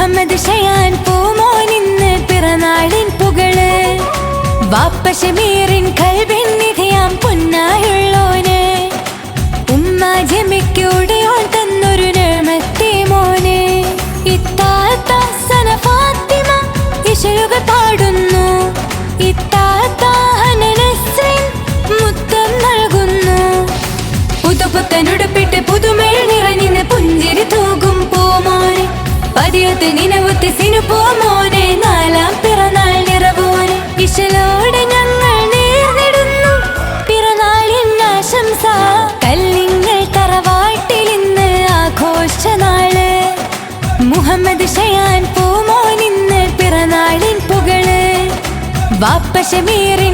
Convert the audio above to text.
മുഹമ്മദ് ഷയാൻ പൂമോനിന്ന് പിറന്നാളിൻ പുകള് വാപ്പ ഷമീറിൻ കൽബിൻ നിധിയാം പൊന്നായുള്ളോന് ഉമ്മ ജമിക്കൂടെയോൻ തന്നൊരു നിഅമത്തെ മോനെ ഇത്താത്ത സന ഫാത്തിമ ഇശലുകൾ പാടുന്നു ഇത്താത്ത ഹനനസ്രിൻ മുത്തം നൽകുന്നു പുതുപുത്തനുടുപ്പിട്ട് പുതുമയിൽ നിറഞ്ഞിന്ന് പുഞ്ചിരി തൂകും പൂമോനെ പതിയൊത്ത് നിനവൊത്ത് സിനു പൂമോനെ നാലാം പിറന്നാൾ നിറവോനെ ഇശലോടെ ഞങ്ങൾ നേർന്നിടുന്നു പിറന്നാളിൻ ആശംസ കല്ലിങ്ങൾ തറവാട്ടിൽ ഇന്ന് ആഘോഷ നാള് മുഹമ്മദ് ഷയാൻ പൂമോനിന്ന് പിറന്നാളിൻ പുകള് വാപ്പ ഷമീറിൻ